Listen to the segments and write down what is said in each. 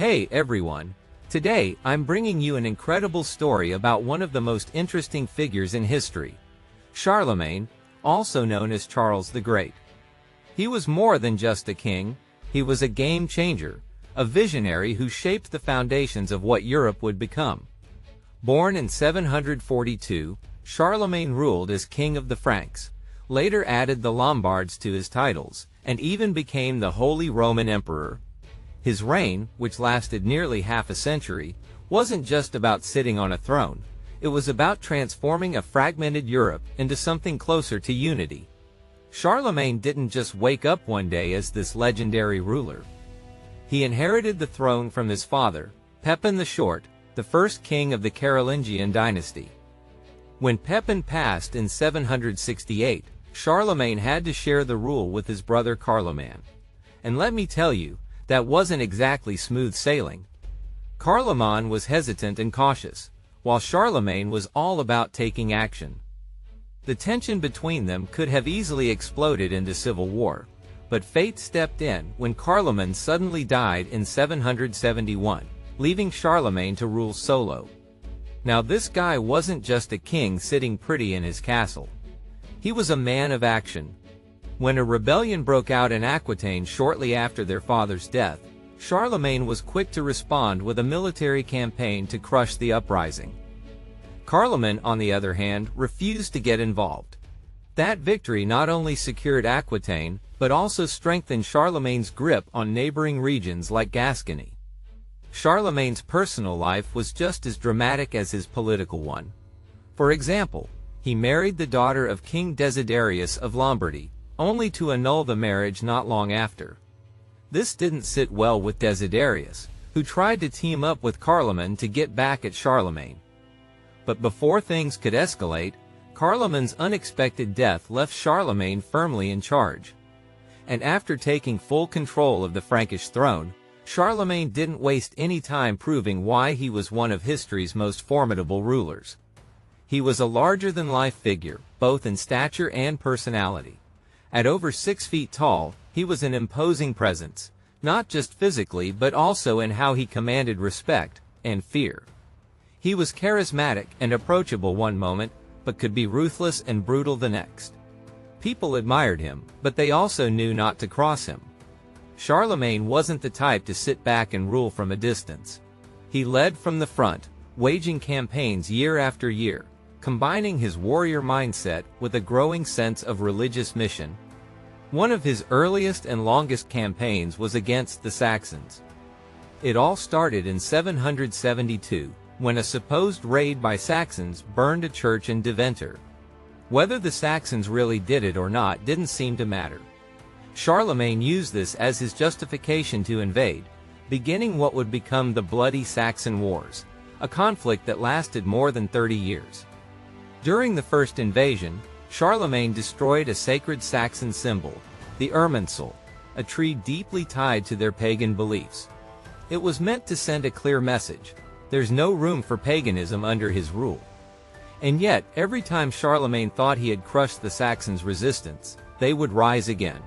Hey everyone! Today, I'm bringing you an incredible story about one of the most interesting figures in history. Charlemagne, also known as Charles the Great. He was more than just a king, he was a game changer, a visionary who shaped the foundations of what Europe would become. Born in 742, Charlemagne ruled as king of the Franks, later added the Lombards to his titles, and even became the Holy Roman Emperor. His reign, which lasted nearly half a century, wasn't just about sitting on a throne. It was about transforming a fragmented Europe into something closer to unity. Charlemagne didn't just wake up one day as this legendary ruler. He inherited the throne from his father, Pepin the Short, the first king of the Carolingian dynasty. When Pepin passed in 768, Charlemagne had to share the rule with his brother Carloman. And let me tell you, that wasn't exactly smooth sailing. Carloman was hesitant and cautious, while Charlemagne was all about taking action. The tension between them could have easily exploded into civil war, but fate stepped in when Carloman suddenly died in 771, leaving Charlemagne to rule solo. Now this guy wasn't just a king sitting pretty in his castle. He was a man of action. When a rebellion broke out in Aquitaine shortly after their father's death, Charlemagne was quick to respond with a military campaign to crush the uprising. Carloman, on the other hand, refused to get involved. That victory not only secured Aquitaine, but also strengthened Charlemagne's grip on neighboring regions like Gascony. Charlemagne's personal life was just as dramatic as his political one. For example, he married the daughter of King Desiderius of Lombardy, only to annul the marriage not long after. This didn't sit well with Desiderius, who tried to team up with Carloman to get back at Charlemagne. But before things could escalate, Carloman's unexpected death left Charlemagne firmly in charge. And after taking full control of the Frankish throne, Charlemagne didn't waste any time proving why he was one of history's most formidable rulers. He was a larger-than-life figure, both in stature and personality. At over 6 feet tall, he was an imposing presence, not just physically but also in how he commanded respect and fear. He was charismatic and approachable one moment, but could be ruthless and brutal the next. People admired him, but they also knew not to cross him. Charlemagne wasn't the type to sit back and rule from a distance. He led from the front, waging campaigns year after year, combining his warrior mindset with a growing sense of religious mission. One of his earliest and longest campaigns was against the Saxons. It all started in 772, when a supposed raid by Saxons burned a church in Deventer. Whether the Saxons really did it or not didn't seem to matter. Charlemagne used this as his justification to invade, beginning what would become the bloody Saxon Wars, a conflict that lasted more than 30 years. During the first invasion, Charlemagne destroyed a sacred Saxon symbol, the Irminsul, a tree deeply tied to their pagan beliefs. It was meant to send a clear message: there's no room for paganism under his rule. And yet, every time Charlemagne thought he had crushed the Saxons' resistance, they would rise again.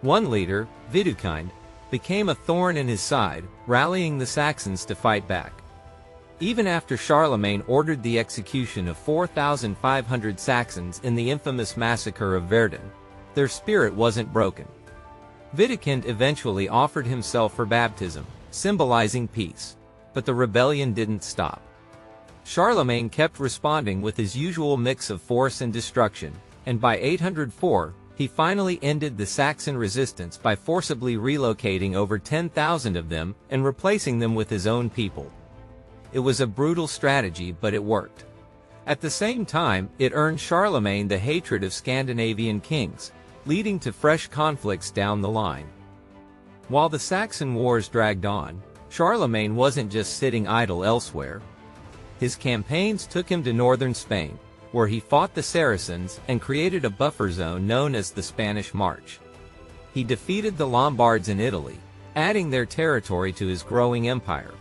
One leader, Widukind, became a thorn in his side, rallying the Saxons to fight back. Even after Charlemagne ordered the execution of 4,500 Saxons in the infamous massacre of Verdun, their spirit wasn't broken. Widukind eventually offered himself for baptism, symbolizing peace, but the rebellion didn't stop. Charlemagne kept responding with his usual mix of force and destruction, and by 804, he finally ended the Saxon resistance by forcibly relocating over 10,000 of them and replacing them with his own people. It was a brutal strategy, but it worked. At the same time, it earned Charlemagne the hatred of Scandinavian kings, leading to fresh conflicts down the line. While the Saxon Wars dragged on, Charlemagne wasn't just sitting idle elsewhere. His campaigns took him to northern Spain, where he fought the Saracens and created a buffer zone known as the Spanish March. He defeated the Lombards in Italy, adding their territory to his growing empire.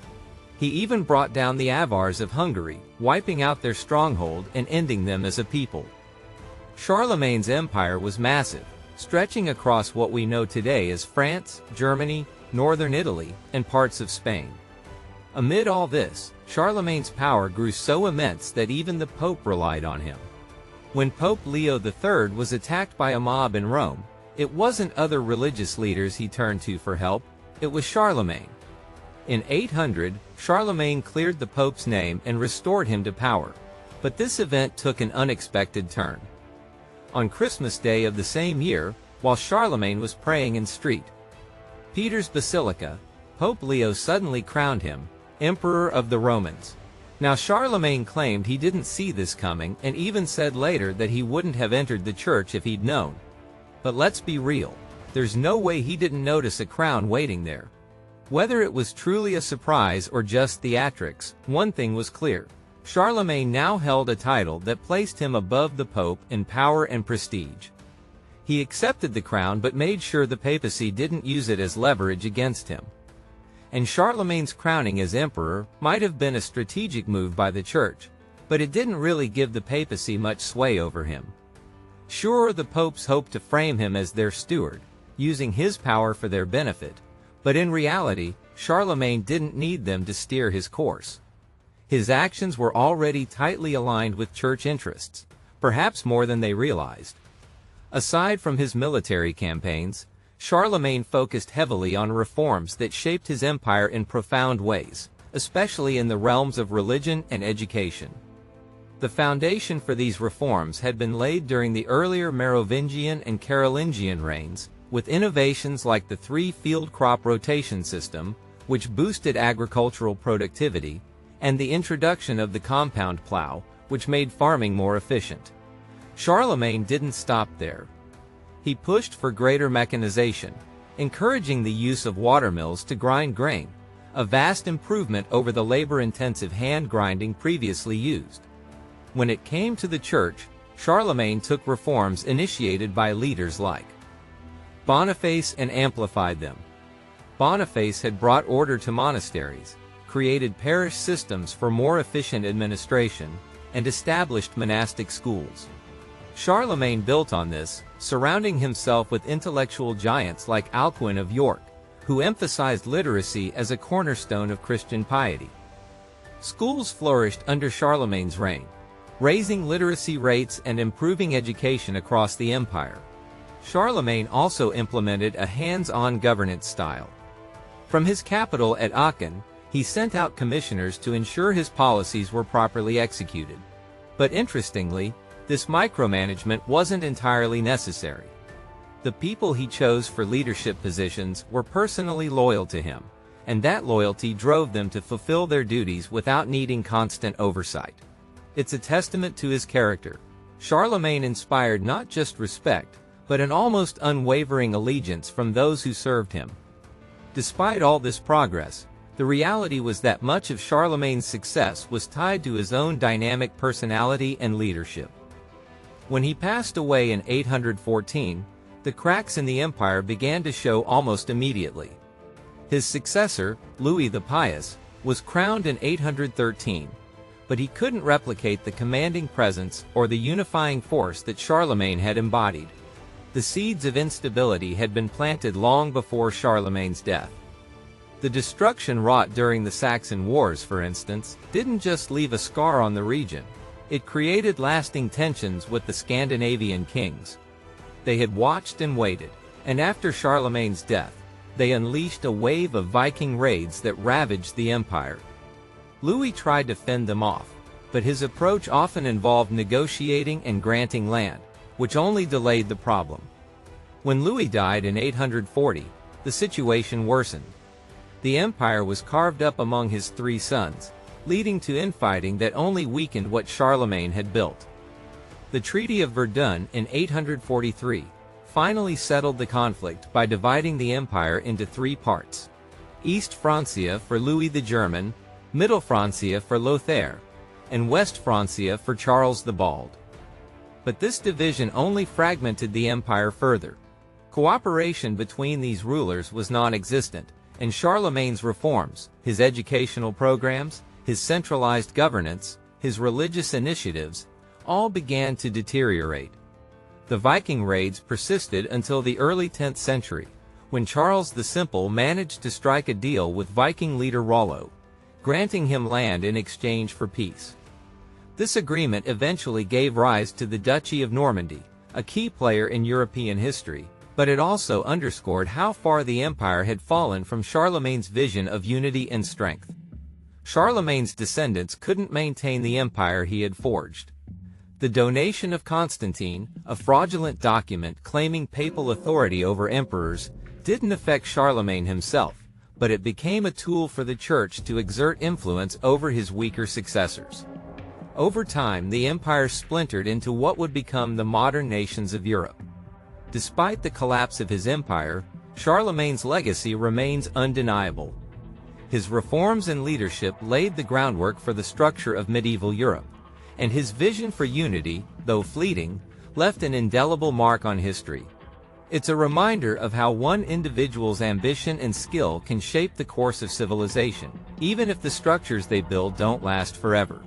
He even brought down the Avars of Hungary, wiping out their stronghold and ending them as a people. Charlemagne's empire was massive, stretching across what we know today as France, Germany, northern Italy, and parts of Spain. Amid all this, Charlemagne's power grew so immense that even the Pope relied on him. When Pope Leo III was attacked by a mob in Rome, it wasn't other religious leaders he turned to for help, it was Charlemagne. In 800, Charlemagne cleared the Pope's name and restored him to power. But this event took an unexpected turn. On Christmas Day of the same year, while Charlemagne was praying in St. Peter's Basilica, Pope Leo suddenly crowned him Emperor of the Romans. Now Charlemagne claimed he didn't see this coming and even said later that he wouldn't have entered the church if he'd known. But let's be real, there's no way he didn't notice a crown waiting there. Whether it was truly a surprise or just theatrics, one thing was clear. Charlemagne now held a title that placed him above the Pope in power and prestige. He accepted the crown but made sure the papacy didn't use it as leverage against him. And Charlemagne's crowning as emperor might have been a strategic move by the church, but it didn't really give the papacy much sway over him. Sure, the popes hoped to frame him as their steward, using his power for their benefit, but in reality, Charlemagne didn't need them to steer his course. His actions were already tightly aligned with church interests, perhaps more than they realized. Aside from his military campaigns, Charlemagne focused heavily on reforms that shaped his empire in profound ways, especially in the realms of religion and education. The foundation for these reforms had been laid during the earlier Merovingian and Carolingian reigns, with innovations like the three-field crop rotation system, which boosted agricultural productivity, and the introduction of the compound plow, which made farming more efficient. Charlemagne didn't stop there. He pushed for greater mechanization, encouraging the use of watermills to grind grain, a vast improvement over the labor-intensive hand grinding previously used. When it came to the church, Charlemagne took reforms initiated by leaders like Boniface and amplified them. Boniface had brought order to monasteries, created parish systems for more efficient administration, and established monastic schools. Charlemagne built on this, surrounding himself with intellectual giants like Alcuin of York, who emphasized literacy as a cornerstone of Christian piety. Schools flourished under Charlemagne's reign, raising literacy rates and improving education across the empire. Charlemagne also implemented a hands-on governance style. From his capital at Aachen, he sent out commissioners to ensure his policies were properly executed. But interestingly, this micromanagement wasn't entirely necessary. The people he chose for leadership positions were personally loyal to him, and that loyalty drove them to fulfill their duties without needing constant oversight. It's a testament to his character. Charlemagne inspired not just respect, but an almost unwavering allegiance from those who served him. Despite all this progress, the reality was that much of Charlemagne's success was tied to his own dynamic personality and leadership. When he passed away in 814, the cracks in the empire began to show almost immediately. His successor, Louis the Pious, was crowned in 813, but he couldn't replicate the commanding presence or the unifying force that Charlemagne had embodied. The seeds of instability had been planted long before Charlemagne's death. The destruction wrought during the Saxon Wars, for instance, didn't just leave a scar on the region. It created lasting tensions with the Scandinavian kings. They had watched and waited, and after Charlemagne's death, they unleashed a wave of Viking raids that ravaged the empire. Louis tried to fend them off, but his approach often involved negotiating and granting land, which only delayed the problem. When Louis died in 840, the situation worsened. The empire was carved up among his three sons, leading to infighting that only weakened what Charlemagne had built. The Treaty of Verdun in 843 finally settled the conflict by dividing the empire into three parts: East Francia for Louis the German, Middle Francia for Lothair, and West Francia for Charles the Bald. But this division only fragmented the empire further. Cooperation between these rulers was non-existent, and Charlemagne's reforms, his educational programs, his centralized governance, his religious initiatives, all began to deteriorate. The Viking raids persisted until the early 10th century, when Charles the Simple managed to strike a deal with Viking leader Rollo, granting him land in exchange for peace. This agreement eventually gave rise to the Duchy of Normandy, a key player in European history, but it also underscored how far the empire had fallen from Charlemagne's vision of unity and strength. Charlemagne's descendants couldn't maintain the empire he had forged. The donation of Constantine, a fraudulent document claiming papal authority over emperors, didn't affect Charlemagne himself, but it became a tool for the church to exert influence over his weaker successors. Over time, the empire splintered into what would become the modern nations of Europe. Despite the collapse of his empire, Charlemagne's legacy remains undeniable. His reforms and leadership laid the groundwork for the structure of medieval Europe, and his vision for unity, though fleeting, left an indelible mark on history. It's a reminder of how one individual's ambition and skill can shape the course of civilization, even if the structures they build don't last forever.